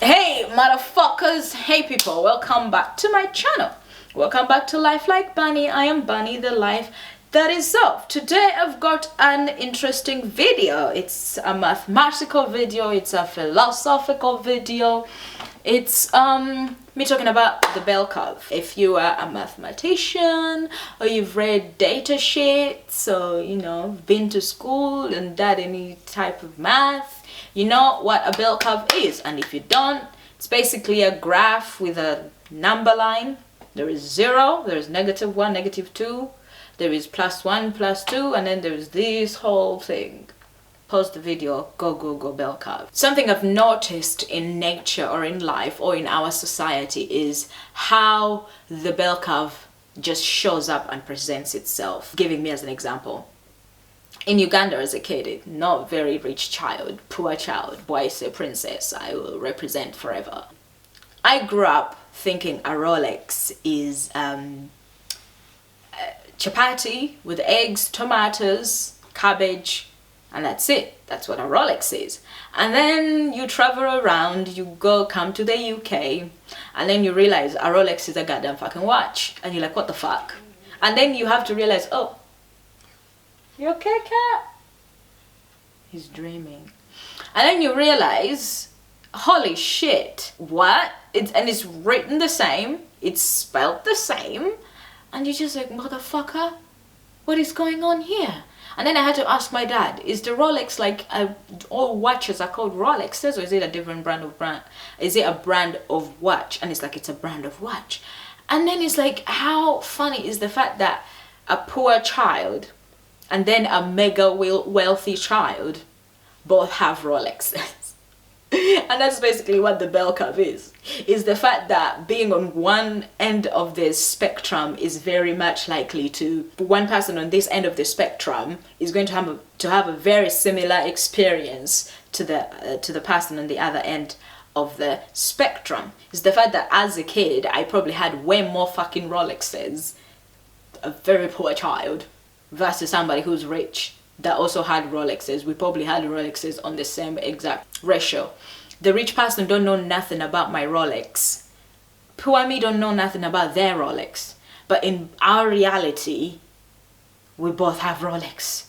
Hey motherfuckers, hey people, welcome back to my channel. Welcome back to Life Like Bunny. I am Bunny, the life that is of. Today I've got an interesting video. It's a mathematical video, it's a philosophical video. It's me talking about the bell curve. If you are a mathematician or you've read data sheets or been to school and done any type of math, you know what a bell curve is. And if you don't, it's basically a graph with a number line. There is 0, there is -1, -2, there is +1, +2, and then there's this whole thing. Pause the video, go bell curve. Something I've noticed in nature or in life or in our society is how the bell curve just shows up and presents itself. Giving me as an example. In Uganda as a kid, not very rich child, poor child, boy say princess, I will represent forever. I grew up thinking a Rolex is chapati with eggs, tomatoes, cabbage, and that's it. That's what a Rolex is. And then you travel around, you come to the UK, and then you realize a Rolex is a goddamn fucking watch. And you're like, what the fuck? And then you have to realize, oh, you okay, cat? He's dreaming. And then you realize, holy shit, what? It's written the same, it's spelled the same, and you're just like, motherfucker, what is going on here? And then I had to ask my dad, is the Rolex like all watches are called Rolexes, or is it a different brand? Is it a brand of watch? And it's like, it's a brand of watch. And then it's like, how funny is the fact that a poor child and then a mega wealthy child both have Rolexes. And that's basically what the bell curve is the fact that being on one end of this spectrum is very much likely to, one person on this end of the spectrum is going to have a very similar experience to the person on the other end of the spectrum. It's the fact that as a kid I probably had way more fucking Rolexes, a very poor child, versus somebody who's rich that also had Rolexes. We probably had Rolexes on the same exact ratio. The rich person don't know nothing about my Rolex. Poor me don't know nothing about their Rolex. But in our reality, we both have Rolex.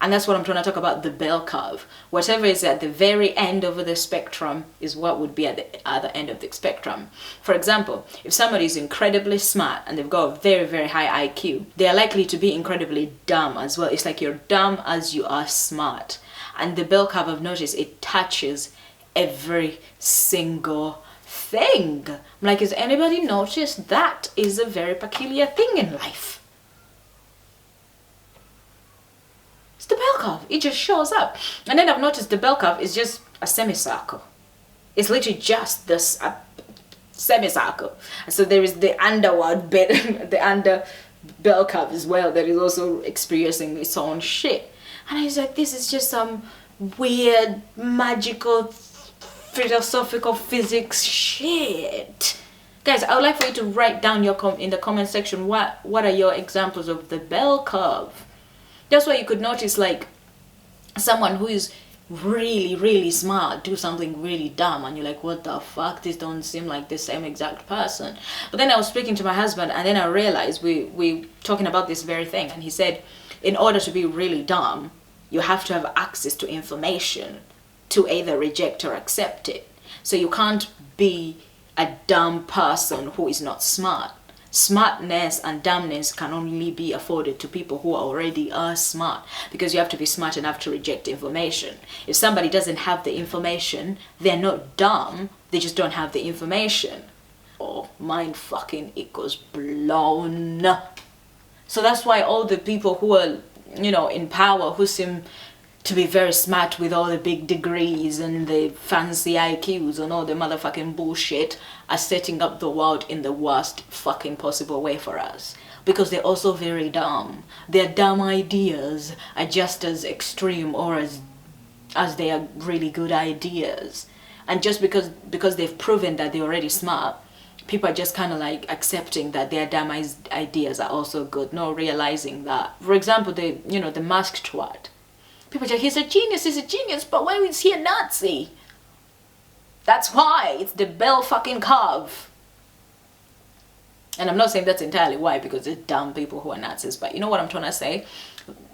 And that's what I'm trying to talk about, the bell curve. Whatever is at the very end of the spectrum is what would be at the other end of the spectrum. For example, if somebody is incredibly smart and they've got a very, very high IQ, they are likely to be incredibly dumb as well. It's like you're dumb as you are smart. And the bell curve, I've noticed, it touches every single thing. I'm like, has anybody noticed that is a very peculiar thing in life? The bell curve, it just shows up. And then I've noticed the bell curve is just a semicircle. It's literally just this semicircle. So there is the underworld bit, the under bell curve as well, that is also experiencing its own shit. And I was like, this is just some weird magical philosophical physics shit. Guys, I would like for you to write down in the comment section what are your examples of the bell curve. That's why you could notice, like, someone who is really, really smart do something really dumb, and you're like, what the fuck? This don't seem like the same exact person. But then I was speaking to my husband, and then I realized we talking about this very thing, and he said, in order to be really dumb, you have to have access to information to either reject or accept it. So you can't be a dumb person who is not smart. Smartness and dumbness can only be afforded to people who already are smart, because you have to be smart enough to reject information. If somebody doesn't have the information, they're not dumb, they just don't have the information. Oh, mind fucking equals blown. So that's why all the people who are, in power, who seem to be very smart with all the big degrees and the fancy IQs and all the motherfucking bullshit, are setting up the world in the worst fucking possible way for us. Because they're also very dumb. Their dumb ideas are just as extreme or as they are really good ideas. And just because they've proven that they're already smart, people are just kind of like accepting that their dumb ideas are also good, not realizing that. For example, the masked twat. People say, he's a genius, but why is he a Nazi? That's why it's the bell fucking curve. And I'm not saying that's entirely why, because there's dumb people who are Nazis, but you know what I'm trying to say?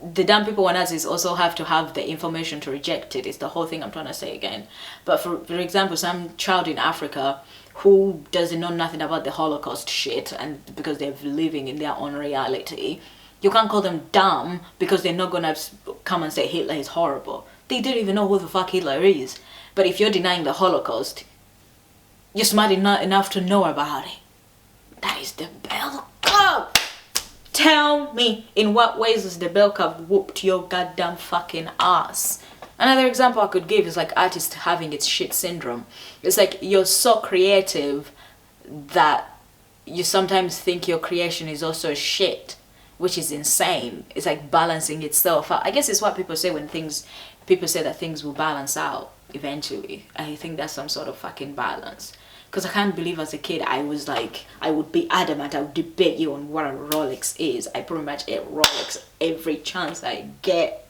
The dumb people who are Nazis also have to have the information to reject it. It's the whole thing I'm trying to say again. But for example, some child in Africa who doesn't know nothing about the Holocaust shit, and because they're living in their own reality, you can't call them dumb because they're not gonna come and say Hitler is horrible. They don't even know who the fuck Hitler is. But if you're denying the Holocaust, you're smart enough to know about it. That is the bell curve. Tell me, in what ways has the bell curve whooped your goddamn fucking ass? Another example I could give is like artists having its shit syndrome. It's like you're so creative that you sometimes think your creation is also shit, which is insane. It's like balancing itself out. I guess it's what people say when people say that things will balance out eventually. I think that's some sort of fucking balance. Because I can't believe as a kid I was like, I would be adamant, I would debate you on what a Rolex is. I pretty much ate Rolex every chance I get.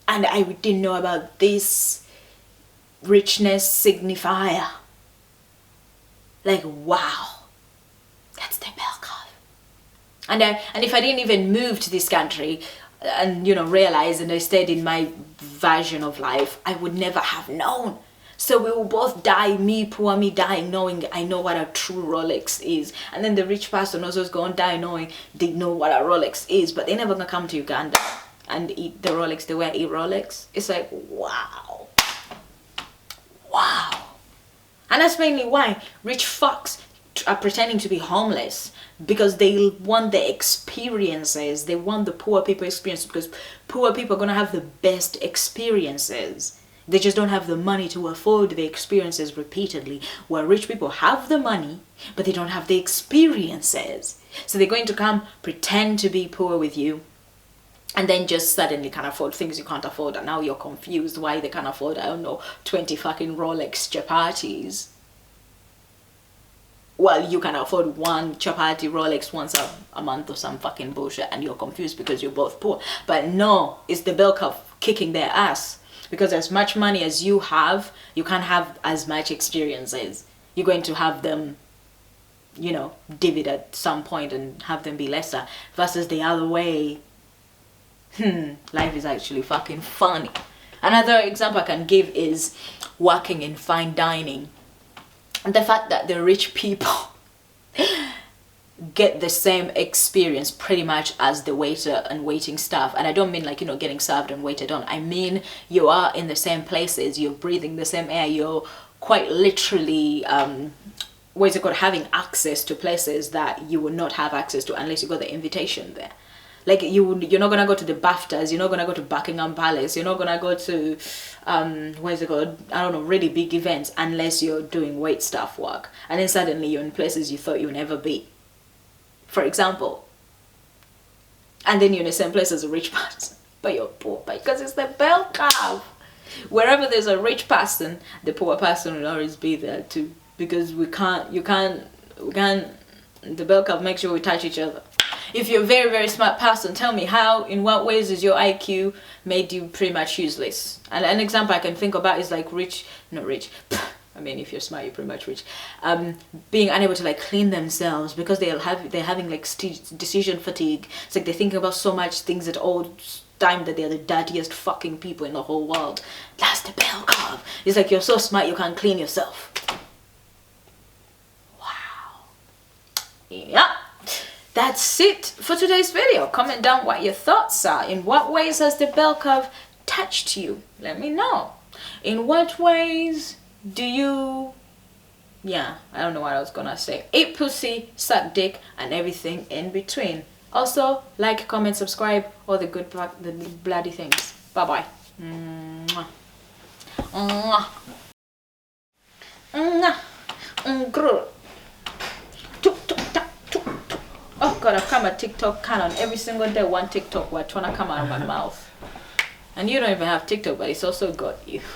And I didn't know about this richness signifier. Like, wow, that's the bell curve. And if I didn't even move to this country and, you know, realize and I stayed in my version of life, I would never have known. So we will both die, me, poor me, dying knowing I know what a true Rolex is. And then the rich person also is going to die knowing they know what a Rolex is, but they're never going to come to Uganda and eat the Rolex the way I eat Rolex. It's like, wow. Wow. And that's mainly why rich fucks are pretending to be homeless, because they want the experiences. They want the poor people experience, because poor people are going to have the best experiences. They just don't have the money to afford the experiences repeatedly, where rich people have the money, but they don't have the experiences. So they're going to come pretend to be poor with you, and then just suddenly can afford things you can't afford, and now you're confused why they can't afford, I don't know, 20 fucking Rolex chapatis. Well, you can afford one chapati Rolex once a month or some fucking bullshit, and you're confused because you're both poor. But no, it's the bell curve kicking their ass. Because as much money as you have, you can't have as much experiences. You're going to have them, you know, divvied at some point and have them be lesser. Versus the other way, life is actually fucking funny. Another example I can give is working in fine dining. And the fact that the rich people get the same experience pretty much as the waiter and waiting staff. And I don't mean like, you know, getting served and waited on. I mean you are in the same places, you're breathing the same air, you're quite literally having access to places that you would not have access to unless you got the invitation there. Like you're not gonna go to the BAFTAs, you're not gonna go to Buckingham Palace, you're not gonna go to I don't know, really big events unless you're doing wait staff work. And then suddenly you're in places you thought you'd never be, for example. And then you're in the same place as a rich person, but you're poor, because it's the bell curve. Wherever there's a rich person, the poor person will always be there too, because we can't, the bell curve makes sure we touch each other. If you're a very, very smart person, tell me in what ways is your IQ made you pretty much useless? And an example I can think about is like I mean, if you're smart, you're pretty much rich. Being unable to like clean themselves because they're having like decision fatigue. It's like they're thinking about so much things at all time that they're the dirtiest fucking people in the whole world. That's the bell curve. It's like you're so smart you can't clean yourself. Wow. Yeah. That's it for today's video. Comment down what your thoughts are. In what ways has the bell curve touched you? Let me know. In what ways do you, I don't know what I was gonna say. Eat pussy, suck dick, and everything in between. Also, like, comment, subscribe, all the good, the bloody things. Bye bye. Mwah. Mwah. Mwah. Oh god, I've come a TikTok canon every single day. One TikTok word trying to come out of my mouth. And you don't even have TikTok, but it's also got you.